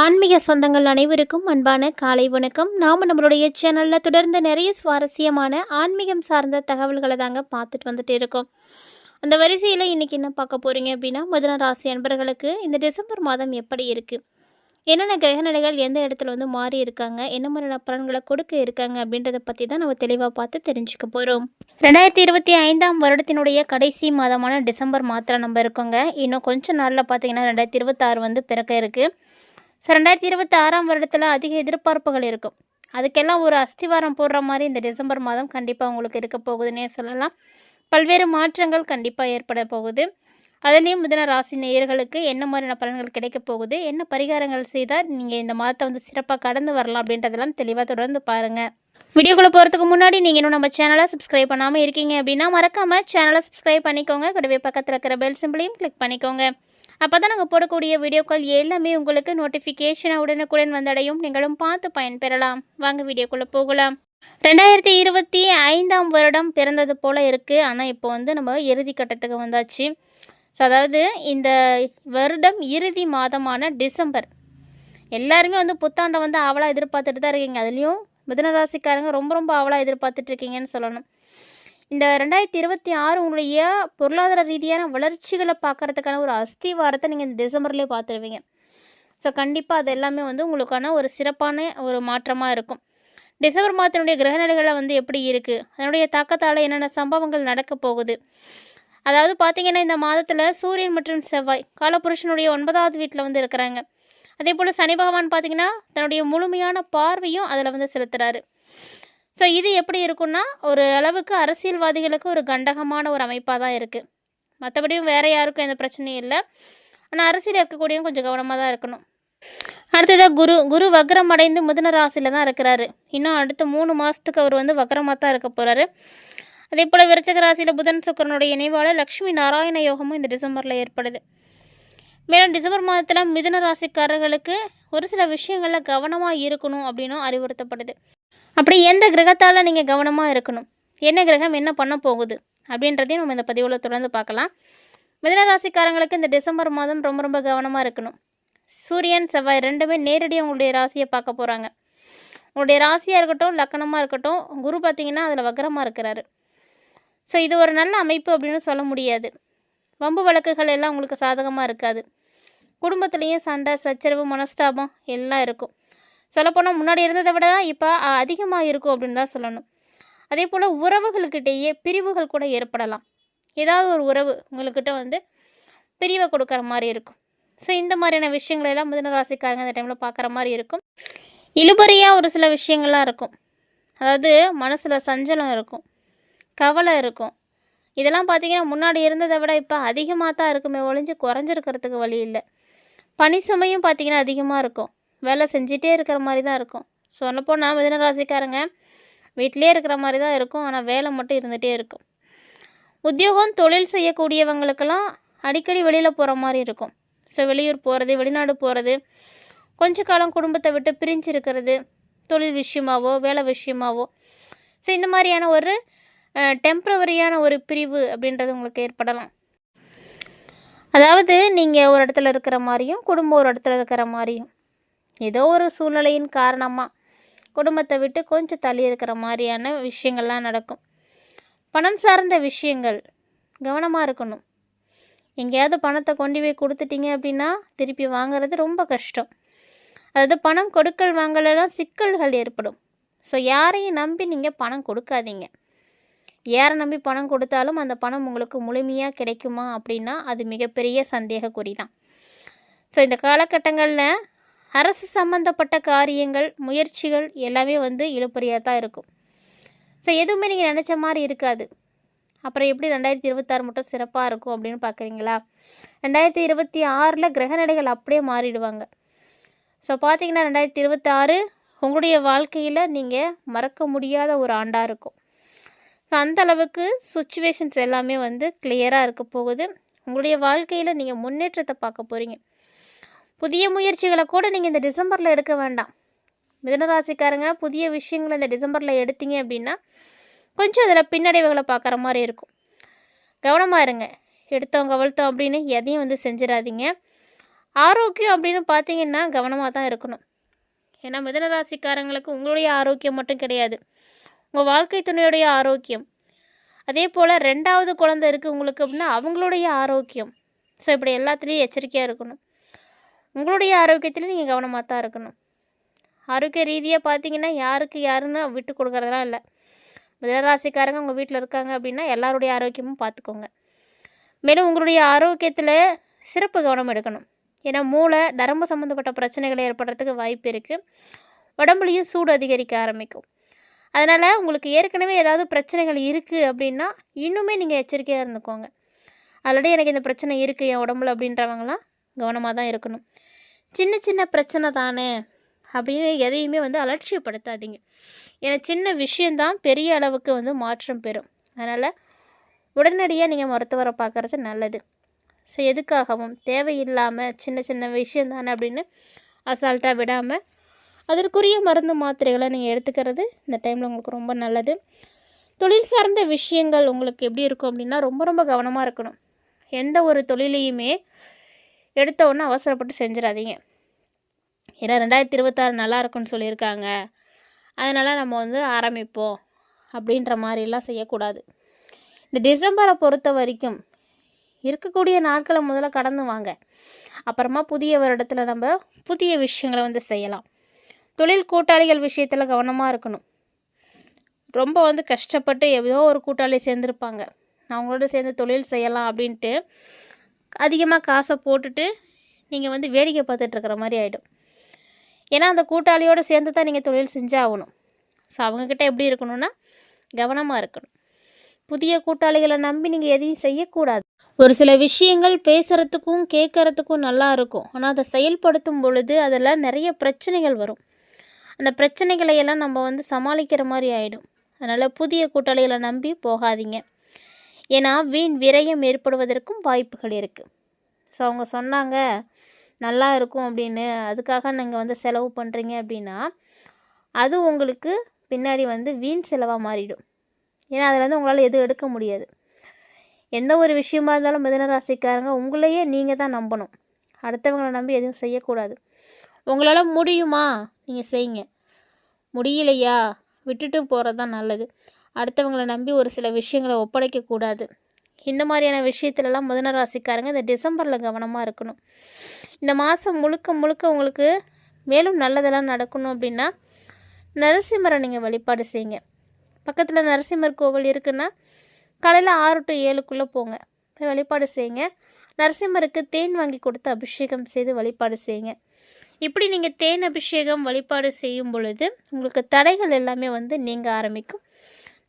ஆன்மீக சொந்தங்கள் அனைவருக்கும் அன்பான காலை வணக்கம். நாம் நம்மளுடைய சேனலில் தொடர்ந்து நிறைய சுவாரஸ்யமான ஆன்மீகம் சார்ந்த தகவல்களை தாங்க பார்த்துட்டு வந்துட்டு இருக்கோம். அந்த வரிசையில் இன்றைக்கி என்ன பார்க்க போகிறீங்க அப்படின்னா, மிதுன ராசி அன்பர்களுக்கு இந்த டிசம்பர் மாதம் எப்படி இருக்குது, என்னென்ன கிரகநிலைகள் எந்த இடத்துல வந்து மாறி இருக்காங்க, என்ன மாதிரியான பலன்களை கொடுக்க இருக்காங்க அப்படின்றத பற்றி தான் நம்ம தெளிவாக பார்த்து தெரிஞ்சுக்க போகிறோம். 2025 வருடத்தினுடைய கடைசி மாதமான டிசம்பர் மாதத்தில் நம்ம இருக்கோங்க. இன்னும் கொஞ்சம் நாளில் பார்த்தீங்கன்னா 2026 வந்து பிறக்க இருக்குது. ஸோ 2026 வருடத்தில் அதிக எதிர்பார்ப்புகள் இருக்கும். அதுக்கெல்லாம் ஒரு அஸ்திவாரம் போடுற மாதிரி இந்த டிசம்பர் மாதம் கண்டிப்பாக உங்களுக்கு இருக்க போகுதுன்னே சொல்லலாம். பல்வேறு மாற்றங்கள் கண்டிப்பாக ஏற்பட போகுது. அதுலேயும் மிதுன ராசி நேயர்களுக்கு என்ன மாதிரியான பலன்கள் கிடைக்க போகுது, என்ன பரிகாரங்கள் செய்தால் நீங்கள் இந்த மாதத்தை வந்து சிறப்பாக கடந்து வரலாம் அப்படின்றதெல்லாம் தெளிவாக தொடர்ந்து பாருங்கள். வீடியோக்குள்ளே போகிறதுக்கு முன்னாடி நீங்கள் இன்னும் நம்ம சேனலை சப்ஸ்கிரைப் பண்ணாமல் இருக்கீங்க அப்படின்னா மறக்காமல் சேனலை சப்ஸ்கிரைப் பண்ணிக்கோங்க. கூடவே பக்கத்தில் இருக்கிற பெல் சிம்பிளையும் கிளிக் பண்ணிக்கோங்க. அப்போ தான் நாங்கள் போடக்கூடிய வீடியோக்கள் எல்லாமே உங்களுக்கு நோட்டிஃபிகேஷனாக உடனுக்குடன் வந்தடையும். நீங்களும் பார்த்து பயன்பெறலாம். வாங்க வீடியோக்குள்ளே போகலாம். 2025 வருடம் பிறந்தது போல் இருக்குது. ஆனால் இப்போ வந்து நம்ம இறுதி கட்டத்துக்கு வந்தாச்சு. ஸோ அதாவது இந்த வருடம் இறுதி மாதமான டிசம்பர், எல்லாருமே வந்து புத்தாண்டை வந்து ஆவலாக எதிர்பார்த்துட்டு தான் இருக்கீங்க. அதுலேயும் மிதுன ராசிக்காரங்க ரொம்ப ரொம்ப ஆவலாக எதிர்பார்த்துட்ருக்கீங்கன்னு சொல்லணும். இந்த 2026 உங்களுடைய பொருளாதார ரீதியான வளர்ச்சிகளை பார்க்குறதுக்கான ஒரு அஸ்திவாரத்தை நீங்கள் இந்த டிசம்பர்லேயே பார்த்துருவீங்க. ஸோ கண்டிப்பாக அது எல்லாமே வந்து உங்களுக்கான ஒரு சிறப்பான ஒரு மாற்றமாக இருக்கும். டிசம்பர் மாதத்தினுடைய கிரகநிலைகளை வந்து எப்படி இருக்குது, அதனுடைய தாக்கத்தால் என்னென்ன சம்பவங்கள் நடக்க போகுது. அதாவது பார்த்திங்கன்னா இந்த மாதத்தில் சூரியன் மற்றும் செவ்வாய் காலபுருஷனுடைய 9வது வீட்டில் வந்து இருக்கிறாங்க. அதே போல் சனி பகவான் பார்த்திங்கன்னா தன்னுடைய முழுமையான பார்வையும் அதில் வந்து செலுத்துகிறாரு. ஸோ இது எப்படி இருக்குன்னா, ஒரு அளவுக்கு அரசியல்வாதிகளுக்கு ஒரு கண்டகமான ஒரு அமைப்பாக தான் இருக்குது. மற்றபடியும் வேறு யாருக்கும் எந்த பிரச்சனையும் இல்லை. ஆனால் அரசியல் இருக்கக்கூடியவங்க கொஞ்சம் கவனமாக தான் இருக்கணும். அடுத்ததாக குரு வக்ரம் அடைந்து மிதுன ராசியில் தான் இருக்கிறாரு. இன்னும் அடுத்த 3 மாதத்துக்கு அவர் வந்து வக்ரமாக தான் இருக்க போகிறாரு. அதே போல் விருச்சிக ராசியில் புதன் சுக்கிரனுடைய இணைவால் லக்ஷ்மி நாராயண யோகமும் இந்த டிசம்பரில் ஏற்படுது. மேலும் டிசம்பர் மாதத்தில் மிதுன ராசிக்காரர்களுக்கு ஒரு சில விஷயங்களில் கவனமாக இருக்கணும் அப்படின்னும் அறிவுறுத்தப்படுது. அப்படி எந்த கிரகத்தால் நீங்கள் கவனமாக இருக்கணும், என்ன கிரகம் என்ன பண்ண போகுது அப்படின்றதையும் நம்ம இந்த பதிவில் தொடர்ந்து பார்க்கலாம். மிதுன ராசிக்காரங்களுக்கு இந்த டிசம்பர் மாதம் ரொம்ப ரொம்ப கவனமாக இருக்கணும். சூரியன் செவ்வாய் ரெண்டுமே நேரடியாக உங்களுடைய ராசியை பார்க்க போகிறாங்க. உங்களுடைய ராசியாக இருக்கட்டும், லக்கணமாக இருக்கட்டும், குரு பார்த்திங்கன்னா அதில் வக்ரமாக இருக்கிறாரு. ஸோ இது ஒரு நல்ல அமைப்பு அப்படின்னு சொல்ல முடியாது. வம்பு வழக்குகள் எல்லாம் உங்களுக்கு சாதகமாக இருக்காது. குடும்பத்துலேயும் சண்டை சச்சரவு மனஸ்தாபம் எல்லாம் இருக்கும். சொல்லப்போனால் முன்னாடி இருந்ததை விட தான் இப்போ அதிகமாக இருக்கும் அப்படின்னு தான் சொல்லணும். அதே போல் உறவுகளுக்கிட்டேயே பிரிவுகள் கூட ஏற்படலாம். ஏதாவது ஒரு உறவு உங்கள்கிட்ட வந்து பிரிவை கொடுக்குற மாதிரி இருக்கும். ஸோ இந்த மாதிரியான விஷயங்களெல்லாம் மிதுன ராசிக்காரங்க அந்த டைமில் பார்க்குற மாதிரி இருக்கும். இழுபறியாக ஒரு சில விஷயங்கள்லாம் இருக்கும். அதாவது மனசில் சஞ்சலம் இருக்கும், கவலை இருக்கும். இதெல்லாம் பார்த்திங்கன்னா முன்னாடி இருந்ததை விட இப்போ அதிகமாக தான் இருக்குமே ஒழிஞ்சு குறைஞ்சிருக்கிறதுக்கு வழி இல்லை. பனி சுமையும் பார்த்திங்கன்னா அதிகமாக இருக்கும். வேலை செஞ்சிட்டே இருக்கிற மாதிரி தான் இருக்கும். சொல்லப்போனால் மிதுன ராசிக்காரங்க வீட்டிலே இருக்கிற மாதிரி தான் இருக்கும். ஆனால் வேலை மட்டும் இருந்துகிட்டே இருக்கும். உத்தியோகம் தொழில் செய்யக்கூடியவங்களுக்கெல்லாம் அடிக்கடி வெளியில் போகிற மாதிரி இருக்கும். ஸோ வெளியூர் போகிறது, வெளிநாடு போகிறது, கொஞ்ச காலம் குடும்பத்தை விட்டு பிரிஞ்சு இருக்கிறது, தொழில் விஷயமாவோ வேலை விஷயமாவோ. ஸோ இந்த மாதிரியான ஒரு டெம்ப்ரவரியான ஒரு பிரிவு அப்படின்றது உங்களுக்கு ஏற்படலாம். அதாவது நீங்கள் ஒரு இடத்துல இருக்கிற மாதிரியும் குடும்பம் ஒரு இடத்துல இருக்கிற மாதிரியும் ஏதோ ஒரு சூழ்நிலையின் காரணமாக குடும்பத்தை விட்டு கொஞ்சம் தள்ளி இருக்கிற மாதிரியான விஷயங்கள்லாம் நடக்கும். பணம் சார்ந்த விஷயங்கள் கவனமாக இருக்கணும். எங்கேயாவது பணத்தை கொண்டு போய் கொடுத்துட்டீங்க அப்படின்னா திருப்பி வாங்குறது ரொம்ப கஷ்டம். அதாவது பணம் கொடுக்கல் வாங்கலாம் சிக்கல்கள் ஏற்படும். ஸோ யாரையும் நம்பி நீங்கள் பணம் கொடுக்காதீங்க. யாரை நம்பி பணம் கொடுத்தாலும் அந்த பணம் உங்களுக்கு முழுமையாக கிடைக்குமா அப்படின்னா அது மிகப்பெரிய சந்தேகக்குறி தான். ஸோ இந்த காலகட்டங்களில் அரசு சம்மந்தப்பட்ட காரியங்கள் முயற்சிகள் எல்லாமே வந்து இழுபறியாக தான் இருக்கும். ஸோ எதுவுமே நீங்கள் நினச்ச மாதிரி இருக்காது. அப்புறம் எப்படி 2026 மட்டும் சிறப்பாக இருக்கும் அப்படின்னு பார்க்குறீங்களா? 2026 கிரகநிலைகள் அப்படியே மாறிடுவாங்க. ஸோ பார்த்திங்கன்னா 2026 உங்களுடைய வாழ்க்கையில் நீங்கள் மறக்க முடியாத ஒரு ஆண்டாக இருக்கும். ஸோ அந்த அளவுக்கு சுச்சுவேஷன்ஸ் எல்லாமே வந்து கிளியராக இருக்க போகுது. உங்களுடைய வாழ்க்கையில் நீங்கள் முன்னேற்றத்தை பார்க்க போகிறீங்க. புதிய முயற்சிகளை கூட நீங்கள் இந்த டிசம்பரில் எடுக்க வேண்டாம். மிதுனராசிக்காரங்க புதிய விஷயங்களை இந்த டிசம்பரில் எடுத்தீங்க அப்படின்னா கொஞ்சம் அதில் பின்னடைவுகளை பார்க்குற மாதிரி இருக்கும். கவனமாக இருங்க. எடுத்தோம் கவிழ்த்தோம் அப்படின்னு எதையும் வந்து செஞ்சிடாதீங்க. ஆரோக்கியம் அப்படின்னு பார்த்தீங்கன்னா கவனமாக தான் இருக்கணும். ஏன்னா மிதுன ராசிக்காரங்களுக்கு உங்களுடைய ஆரோக்கியம் மட்டும் கிடையாது, உங்கள் வாழ்க்கை துணையுடைய ஆரோக்கியம், அதே போல் 2வது குழந்தை இருக்குது உங்களுக்கு அப்படின்னா அவங்களுடைய ஆரோக்கியம். ஸோ இப்படி எல்லாத்துலேயும் எச்சரிக்கையாக இருக்கணும். உங்களுடைய ஆரோக்கியத்துலேயும் நீங்கள் கவனமாக தான் இருக்கணும். ஆரோக்கிய ரீதியாக பார்த்தீங்கன்னா யாருக்கு யாருன்னு விட்டு கொடுக்குறதெல்லாம் இல்லை. மிதனராசிக்காரங்க உங்கள் வீட்டில் இருக்காங்க அப்படின்னா எல்லாருடைய ஆரோக்கியமும் பார்த்துக்கோங்க. மேலும் உங்களுடைய ஆரோக்கியத்தில் சிறப்பு கவனம் எடுக்கணும். ஏன்னா மூளை நரம்பு சம்மந்தப்பட்ட பிரச்சனைகள் ஏற்படுறதுக்கு வாய்ப்பு இருக்குது. உடம்புலையும் சூடு அதிகரிக்க ஆரம்பிக்கும். அதனால் உங்களுக்கு ஏற்கனவே ஏதாவது பிரச்சனைகள் இருக்குது அப்படின்னா இன்னுமே நீங்கள் எச்சரிக்கையாக இருந்துக்கோங்க. ஆல்ரெடி எனக்கு இந்த பிரச்சனை இருக்குது என் உடம்புல அப்படின்றவங்களாம் கவனமாக தான் இருக்கணும். சின்ன சின்ன பிரச்சனை தானே அப்படின்னு எதையுமே அலட்சியப்படுத்தாதீங்க. ஏன்னா சின்ன விஷயந்தான் பெரிய அளவுக்கு மாற்றம் பெறும். அதனால் உடனடியாக நீங்கள் மருத்துவரை பார்க்குறது நல்லது. ஸோ எதுக்காகவும் தேவையில்லாமல் சின்ன சின்ன விஷயம் தானே அப்படின்னு அசால்ட்டாக விடாமல் அதற்குரிய மருந்து மாத்திரைகளை நீங்கள் எடுத்துக்கிறது இந்த டைமில் உங்களுக்கு ரொம்ப நல்லது. தொழில் சார்ந்த விஷயங்கள் உங்களுக்கு எப்படி இருக்கும் அப்படின்னா ரொம்ப ரொம்ப கவனமாக இருக்கணும். எந்த ஒரு தொழிலையுமே எடுத்த உடனே அவசரப்பட்டு செஞ்சிடாதீங்க. ஏன்னா 2026 நல்லா இருக்குன்னு சொல்லியிருக்காங்க, அதனால் நம்ம ஆரம்பிப்போம் அப்படின்ற மாதிரிலாம் செய்யக்கூடாது. இந்த டிசம்பரை பொறுத்த வரைக்கும் இருக்கக்கூடிய நாட்களை முதல்ல கடந்து வாங்க. அப்புறமா புதிய வருடத்தில் நம்ம புதிய விஷயங்களை செய்யலாம். தொழில் கூட்டாளிகள் விஷயத்தில் கவனமாக இருக்கணும். ரொம்ப கஷ்டப்பட்டு ஏதோ ஒரு கூட்டாளி சேர்ந்துருப்பாங்க, அவங்களோட சேர்ந்து தொழில் செய்யலாம் அப்படின்ட்டு அதிகமாக காசை போட்டுட்டு நீங்கள் வேடிக்கை பார்த்துட்ருக்கிற மாதிரி ஆகிடும். ஏன்னா அந்த கூட்டாளியோடு சேர்ந்து தான் நீங்கள் தொழில் செஞ்சாகணும். ஸோ அவங்கக்கிட்ட எப்படி இருக்கணும்னா கவனமாக இருக்கணும். புதிய கூட்டாளிகளை நம்பி நீங்கள் எதையும் செய்யக்கூடாது. ஒரு சில விஷயங்கள் பேசுகிறதுக்கும் கேட்குறதுக்கும் நல்லா இருக்கும், ஆனால் அதை செயல்படுத்தும் பொழுது அதில் நிறைய பிரச்சனைகள் வரும். அந்த பிரச்சனைகளை எல்லாம் நம்ம சமாளிக்கிற மாதிரி ஆகிடும். அதனால் புதிய கூட்டாளிகளை நம்பி போகாதீங்க. ஏன்னா வீண் விரயம் ஏற்படுவதற்கும் வாய்ப்புகள் இருக்குது. ஸோ அவங்க சொன்னாங்க நல்லா இருக்கும் அப்படின்னு அதுக்காக நீங்கள் செலவு பண்ணுறீங்க அப்படின்னா அது உங்களுக்கு பின்னாடி வீண் செலவாக மாறிடும். ஏன்னா அதில் உங்களால் எதுவும் எடுக்க முடியாது. எந்த ஒரு விஷயமா இருந்தாலும் மிதுன ராசிக்காரங்க உங்களையே நீங்கள் தான் நம்பணும். அடுத்தவங்களை நம்பி எதுவும் செய்யக்கூடாது. உங்களால் முடியுமா நீங்கள் செய்யுங்க, முடியலையா விட்டுட்டு போகிறது தான் நல்லது. அடுத்தவங்களை நம்பி ஒரு சில விஷயங்களை ஒப்படைக்கக்கூடாது. இந்த மாதிரியான விஷயத்துலலாம் மிதுன ராசிக்காரங்க இந்த டிசம்பரில் கவனமாக இருக்கணும். இந்த மாதம் முழுக்க முழுக்க உங்களுக்கு மேலும் நல்லதெல்லாம் நடக்கணும் அப்படின்னா நரசிம்மரை நீங்கள் வழிபாடு செய்யுங்க. பக்கத்தில் நரசிம்மர் கோவில் இருக்குன்னா காலையில் 6 to 7க்குள்ளே போங்க, போய் வழிபாடு செய்யுங்க. நரசிம்மருக்கு தேன் வாங்கி கொடுத்து அபிஷேகம் செய்து வழிபாடு செய்யுங்க. இப்படி நீங்கள் தேன் அபிஷேகம் வழிபாடு செய்யும் பொழுது உங்களுக்கு தடைகள் எல்லாமே நீங்க ஆரம்பிக்கும்,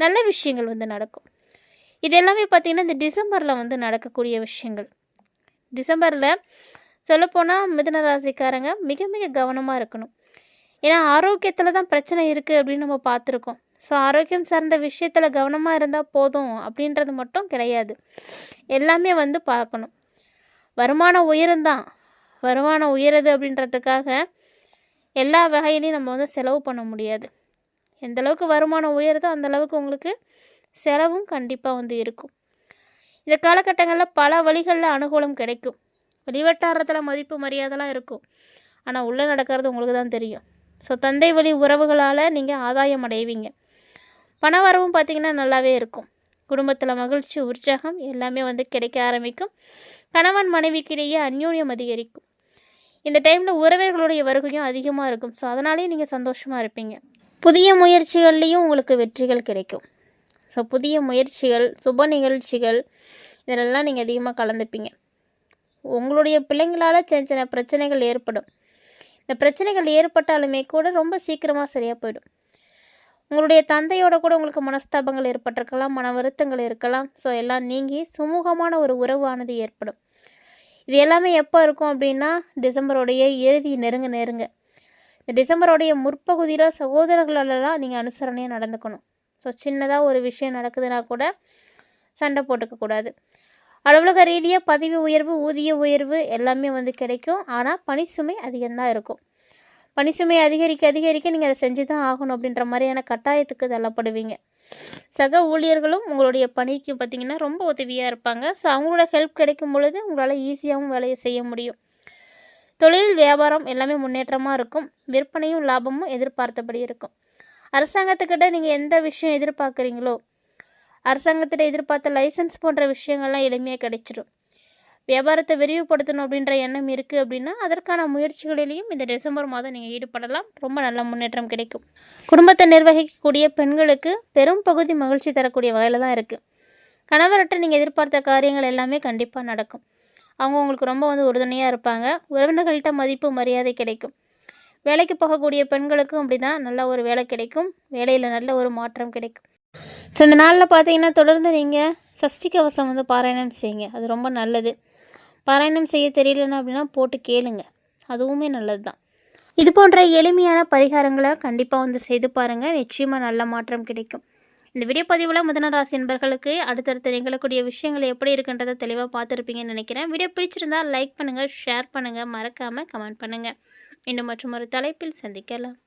நல்ல விஷயங்கள் நடக்கும். இது எல்லாமே பார்த்திங்கன்னா இந்த டிசம்பரில் நடக்கக்கூடிய விஷயங்கள். டிசம்பரில் சொல்லப்போனால் மிதுன ராசிக்காரங்க மிக மிக கவனமாக இருக்கணும். ஏன்னா ஆரோக்கியத்தில் தான் பிரச்சனை இருக்குது அப்படின்னு நம்ம பார்த்துருக்கோம். ஸோ ஆரோக்கியம் சார்ந்த விஷயத்தில் கவனமாக இருந்தால் போதும் அப்படின்றது மட்டும் கிடையாது, எல்லாமே பார்க்கணும். வருமானம் உயருந்தான், வருமானம் உயருது அப்படின்றதுக்காக எல்லா வகையிலையும் நம்ம செலவு பண்ண முடியாது. எந்தளவுக்கு வருமானம் உயருதோ அந்தளவுக்கு உங்களுக்கு செலவும் கண்டிப்பாக இருக்கும். இந்த காலகட்டங்களில் பல வழிகளில் அனுகூலம் கிடைக்கும். வெளிவட்டாரத்தில் மதிப்பு மரியாதைலாம் இருக்கும், ஆனால் உள்ளே நடக்கிறது உங்களுக்கு தான் தெரியும். ஸோ தந்தை வழி உறவுகளால் நீங்கள் ஆதாயம் அடைவீங்க. பண வரவும் பார்த்திங்கன்னா நல்லாவே இருக்கும். குடும்பத்தில் மகிழ்ச்சி உற்சாகம் எல்லாமே கிடைக்க ஆரம்பிக்கும். கணவன் மனைவிக்கிடையே அந்யோன்யம் அதிகரிக்கும். இந்த டைமில் உறவினர்களுடைய வருகையும் அதிகமாக இருக்கும். ஸோ அதனாலேயே நீங்கள் சந்தோஷமாக இருப்பீங்க. புதிய முயற்சிகள்லேயும் உங்களுக்கு வெற்றிகள் கிடைக்கும். ஸோ புதிய முயற்சிகள், சுப நிகழ்ச்சிகள் இதிலெல்லாம் நீங்கள் அதிகமாக கலந்துப்பீங்க. உங்களுடைய பிள்ளைங்களால் சின்ன சின்ன பிரச்சனைகள் ஏற்படும். இந்த பிரச்சனைகள் ஏற்பட்டாலுமே கூட ரொம்ப சீக்கிரமாக சரியாக போயிடும். உங்களுடைய தந்தையோட கூட உங்களுக்கு மனஸ்தாபங்கள் ஏற்பட்டிருக்கலாம், மன வருத்தங்கள் இருக்கலாம். ஸோ எல்லாம் நீங்கி சுமூகமான ஒரு உறவானது ஏற்படும். இது எல்லாமே எப்போ இருக்கும் அப்படின்னா டிசம்பருடைய இறுதி நெருங்க. இந்த டிசம்பருடைய முற்பகுதியில் சகோதரர்களெல்லாம் நீங்கள் அனுசரணையாக நடந்துக்கணும். ஸோ சின்னதாக ஒரு விஷயம் நடக்குதுன்னா கூட சண்டை போட்டுக்கக்கூடாது. அலுவலக ரீதியாக பதவி உயர்வு, ஊதிய உயர்வு எல்லாமே கிடைக்கும். ஆனால் பணிசுமை அதிகம்தான் இருக்கும். பணிசுமை அதிகரிக்க நீங்கள் அதை செஞ்சு தான் ஆகணும் அப்படின்ற மாதிரியான கட்டாயத்துக்கு தள்ளப்படுவீங்க. சக ஊழியர்களும் உங்களுடைய பணிக்கு பார்த்திங்கன்னா ரொம்ப உதவியாக இருப்பாங்க. ஸோ அவங்களோட ஹெல்ப் கிடைக்கும் பொழுது உங்களால் ஈஸியாகவும் வேலையை செய்ய முடியும். தொழில் வியாபாரம் எல்லாமே முன்னேற்றமாக இருக்கும். விற்பனையும் லாபமும் எதிர்பார்த்தபடி இருக்கும். அரசாங்கத்துக்கிட்ட நீங்கள் எந்த விஷயம் எதிர்பார்க்குறீங்களோ, அரசாங்கத்திட்ட எதிர்பார்த்த லைசன்ஸ் போன்ற விஷயங்கள்லாம் எளிமையாக கிடைச்சிடும். வியாபாரத்தை விரிவுபடுத்தணும் அப்படின்ற எண்ணம் இருக்குது அப்படின்னா அதற்கான முயற்சிகளிலையும் இந்த டிசம்பர் மாதம் நீங்கள் ஈடுபடலாம். ரொம்ப நல்ல முன்னேற்றம் கிடைக்கும். குடும்பத்தை நிர்வகிக்கக்கூடிய பெண்களுக்கு பெரும் பகுதி மகிழ்ச்சி தரக்கூடிய வகையில் தான் இருக்குது. கணவர்கிட்ட நீங்கள் எதிர்பார்த்த காரியங்கள் எல்லாமே கண்டிப்பாக நடக்கும். அவங்க உங்களுக்கு ரொம்ப உறுதுணையாக இருப்பாங்க. உறவினர்கள்ட்ட மதிப்பு மரியாதை கிடைக்கும். வேலைக்கு போகக்கூடிய பெண்களுக்கும் அப்படி தான், நல்ல ஒரு வேலை கிடைக்கும். வேலையில் நல்ல ஒரு மாற்றம் கிடைக்கும். ஸோ இந்த நாளில் பார்த்தீங்கன்னா தொடர்ந்து நீங்கள் சஷ்டி கவசம் பாராயணம் செய்யுங்க. அது ரொம்ப நல்லது. பாராயணம் செய்ய தெரியலன்னா அப்படின்னா போட்டு கேளுங்க, அதுவுமே நல்லது தான். இது போன்ற எளிமையான பரிகாரங்களை கண்டிப்பாக செய்து பாருங்கள். நிச்சயமாக நல்ல மாற்றம் கிடைக்கும். இந்த வீடியோ பதிவில் மிதுன ராசி என்பர்களுக்கு அடுத்தடுத்து நிகழக்கூடிய விஷயங்கள் எப்படி இருக்குன்றதை தெளிவாக பார்த்துருப்பீங்கன்னு நினைக்கிறேன். வீடியோ பிடிச்சிருந்தால் லைக் பண்ணுங்கள், ஷேர் பண்ணுங்கள், மறக்காமல் கமெண்ட் பண்ணுங்கள். இன்னும் மற்றும் ஒரு தலைப்பில் சந்திக்கலாம்.